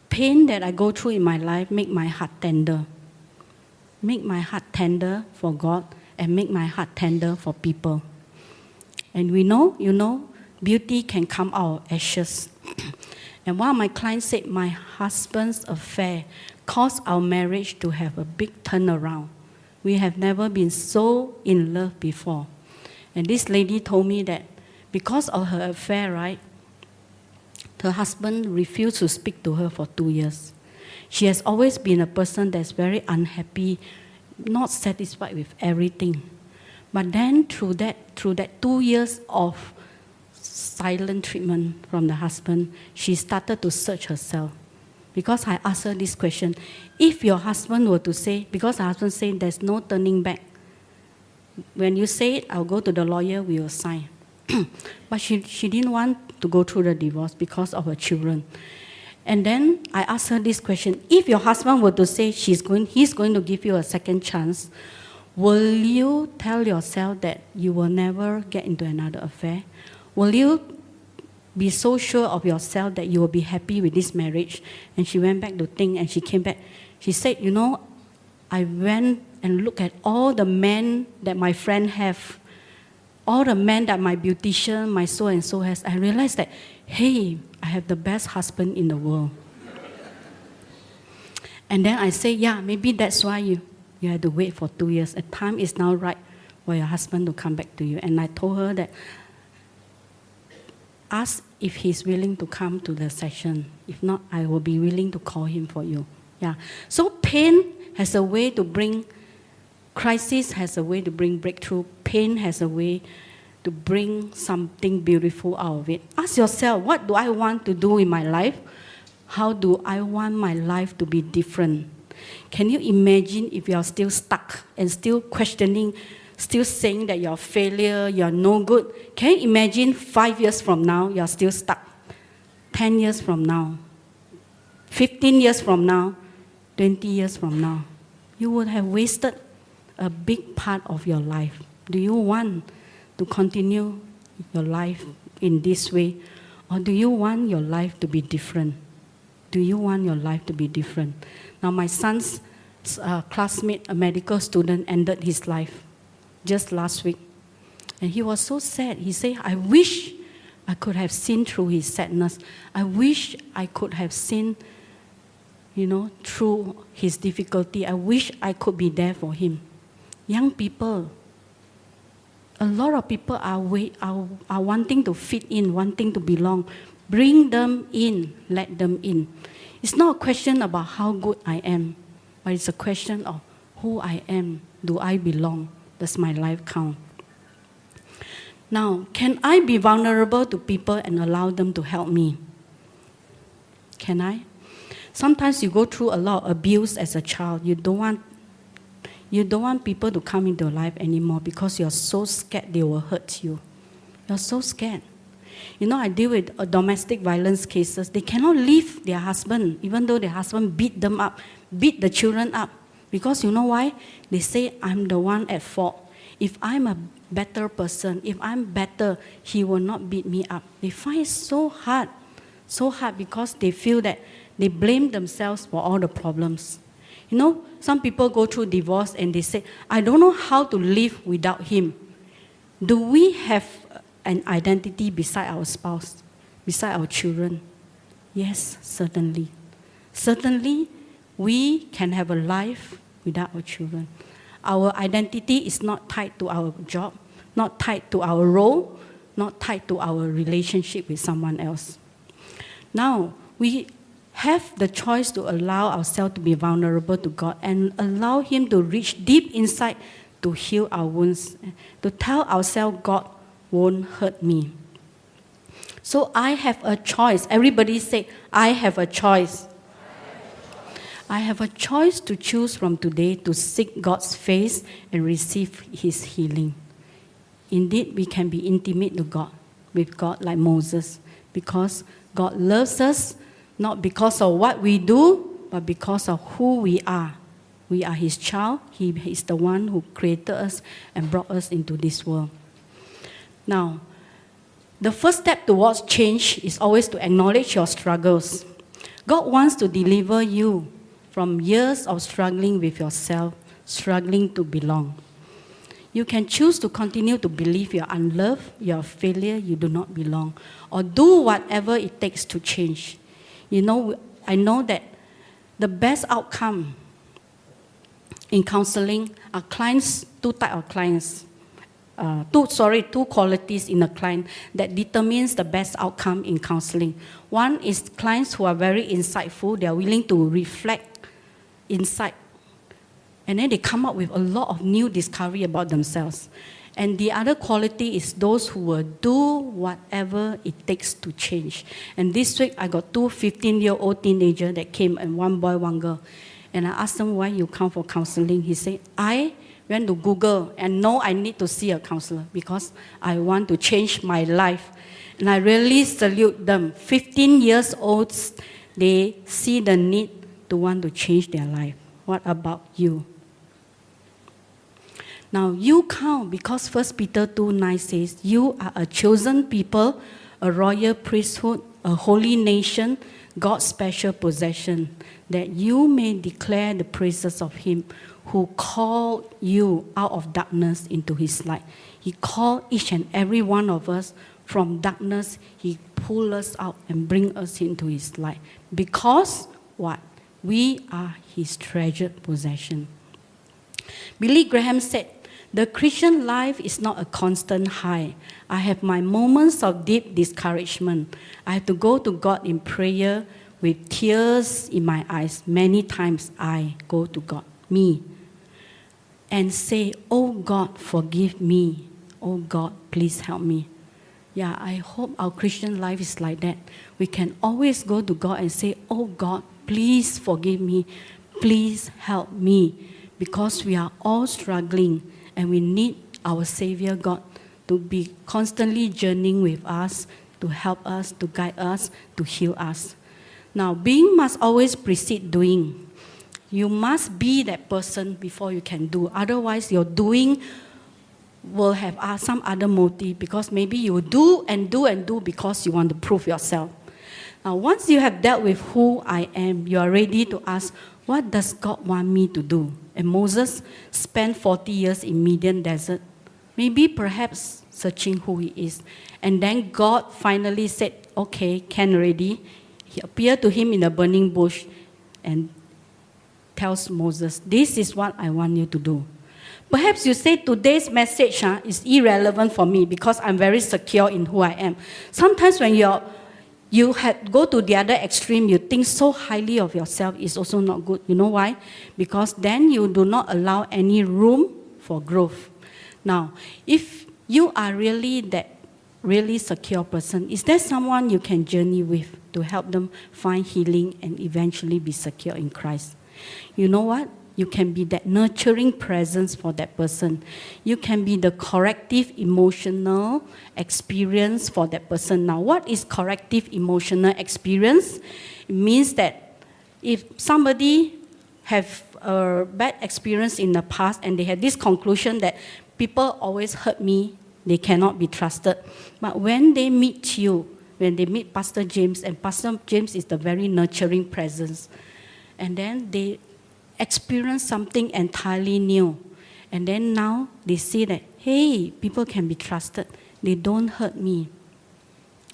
that I go through in my life make my heart tender. Make my heart tender for God and make my heart tender for people. And we know, you know, beauty can come out of ashes. And one of my clients said, my husband's affair caused our marriage to have a big turnaround. We have never been so in love before. And this lady told me that because of her affair, right, her husband refused to speak to her for 2 years. She has always been a person that's very unhappy, not satisfied with everything. But then through that 2 years of silent treatment from the husband, she started to search herself. Because I asked her this question, if your husband were to say, because her husband said there's no turning back, when you say it, I'll go to the lawyer, we will sign. But she didn't want to go through the divorce because of her children. And then I asked her this question. If your husband were to say he's going to give you a second chance, will you tell yourself that you will never get into another affair? Will you be so sure of yourself that you will be happy with this marriage? And she went back to think, and she came back. She said, I went and looked at all the men that my friend have, all the men that my beautician, my so-and-so has. I realized that, hey, I have the best husband in the world. And then I say, yeah, maybe that's why you had to wait for 2 years. The time is now right for your husband to come back to you. And I told her that, ask if he's willing to come to the session. If not, I will be willing to call him for you. Yeah. So pain has a way to bring, crisis has a way to bring breakthrough. Pain has a way to bring something beautiful out of it. Ask yourself, what do I want to do in my life? How do I want my life to be different? Can you imagine if you are still stuck and still questioning, still saying that you're a failure, you're no good? Can you imagine 5 years from now, you're still stuck? 10 years from now, 15 years from now, 20 years from now, you would have wasted a big part of your life. Do you want to continue your life in this way? Or do you want your life to be different? Do you want your life to be different? Now, my son's classmate, a medical student, ended his life just last week. And he was so sad. He said, I wish I could have seen through his sadness. I wish I could have seen, through his difficulty. I wish I could be there for him. Young people, a lot of people are wanting to fit in, wanting to belong. Bring them in, let them in. It's not a question about how good I am, but it's a question of who I am. Do I belong? Does my life count? Now, can I be vulnerable to people and allow them to help me? Can I? Sometimes you go through a lot of abuse as a child. You don't want people to come into your life anymore because you're so scared they will hurt you. You're so scared. I deal with domestic violence cases. They cannot leave their husband, even though their husband beat them up, beat the children up. Because you know why? They say, I'm the one at fault. If I'm a better person, if I'm better, he will not beat me up. They find it so hard because they feel that they blame themselves for all the problems. Some people go through divorce and they say, I don't know how to live without him. Do we have an identity beside our spouse, beside our children? Yes, certainly. Certainly, we can have a life without our children. Our identity is not tied to our job, not tied to our role, not tied to our relationship with someone else. Now, we have the choice to allow ourselves to be vulnerable to God and allow Him to reach deep inside to heal our wounds, to tell ourselves, God won't hurt me. So I have a choice. Everybody say, I have a choice. I have a choice to choose from today to seek God's face and receive His healing. Indeed, we can be intimate with God like Moses, because God loves us, not because of what we do, but because of who we are. We are His child. He is the one who created us and brought us into this world. Now, the first step towards change is always to acknowledge your struggles. God wants to deliver you from years of struggling with yourself, struggling to belong. You can choose to continue to believe you're unloved, you're a failure, you do not belong, or do whatever it takes to change. I know that the best outcome in counseling are clients, two types of clients. Two qualities in a client that determines the best outcome in counseling. One is clients who are very insightful. They are willing to reflect inside. And then they come up with a lot of new discovery about themselves. And the other quality is those who will do whatever it takes to change. And this week, I got 2 15-year-old teenagers that came, and one boy, one girl. And I asked them, why you come for counseling? He said, I went to Google and know I need to see a counselor because I want to change my life. And I really salute them. 15 years old they see the need to want to change their life. What about you? Now you count, because 1 Peter 2:9 says, you are a chosen people, a royal priesthood, a holy nation, God's special possession, that you may declare the praises of Him who called you out of darkness into His light. He called each and every one of us from darkness. He pulled us out and bring us into His light. Because what? We are His treasured possession. Billy Graham said, the Christian life is not a constant high. I have my moments of deep discouragement. I have to go to God in prayer with tears in my eyes. Many times I go to God, me, and say, oh God, forgive me. Oh God, please help me. Yeah, I hope our Christian life is like that. We can always go to God and say, oh God, please forgive me. Please help me. Because we are all struggling and we need our Savior God to be constantly journeying with us, to help us, to guide us, to heal us. Now, being must always precede doing. You must be that person before you can do. Otherwise, your doing will have some other motive, because maybe you do and do and do because you want to prove yourself. Now, once you have dealt with who I am, you are ready to ask, what does God want me to do? And Moses spent 40 years in Midian desert, maybe perhaps searching who he is. And then God finally said, okay, Ken ready. He appeared to him in a burning bush and tells Moses, this is what I want you to do. Perhaps you say today's message is irrelevant for me because I'm very secure in who I am. Sometimes when you go to the other extreme, you think so highly of yourself, is also not good. You know why? Because then you do not allow any room for growth. Now, if you are really secure person, is there someone you can journey with to help them find healing and eventually be secure in Christ? You know what? You can be that nurturing presence for that person. You can be the corrective emotional experience for that person. Now, what is corrective emotional experience? It means that if somebody have a bad experience in the past and they had this conclusion that people always hurt me, they cannot be trusted. But when they meet you, when they meet Pastor James, and Pastor James is the very nurturing presence, and then they experience something entirely new. And then now they see that, hey, people can be trusted. They don't hurt me.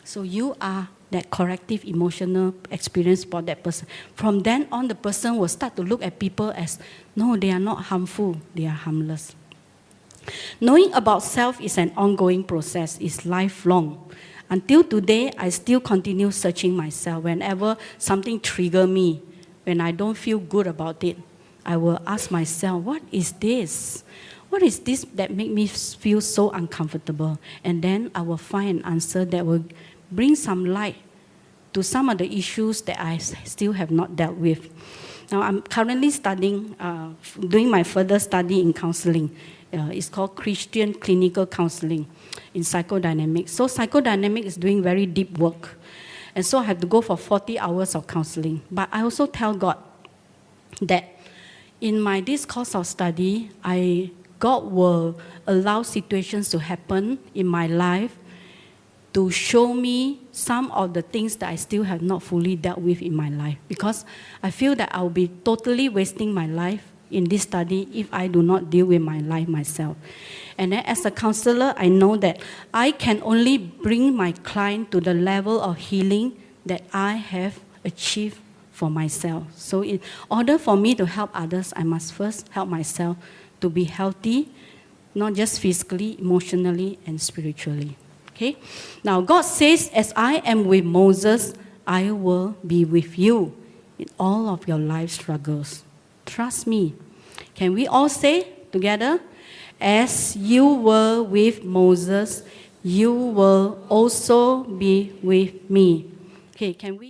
So you are that corrective emotional experience for that person. From then on, the person will start to look at people as, no, they are not harmful, they are harmless. Knowing about self is an ongoing process, it's lifelong. Until today, I still continue searching myself. Whenever something triggers me, when I don't feel good about it, I will ask myself, what is this? What is this that makes me feel so uncomfortable? And then I will find an answer that will bring some light to some of the issues that I still have not dealt with. Now, I'm currently studying, doing my further study in counseling. It's called Christian Clinical Counseling in psychodynamics. So psychodynamics is doing very deep work. And so I have to go for 40 hours of counseling. But I also tell God that in this course of study, God will allow situations to happen in my life to show me some of the things that I still have not fully dealt with in my life. Because I feel that I'll be totally wasting my life in this study if I do not deal with my life myself. And then as a counselor, I know that I can only bring my client to the level of healing that I have achieved for myself. So in order for me to help others, I must first help myself to be healthy, not just physically, emotionally, and spiritually. Okay? Now, God says, as I am with Moses, I will be with you in all of your life struggles. Trust me. Can we all say together? As you were with Moses, you will also be with me. Okay, can we?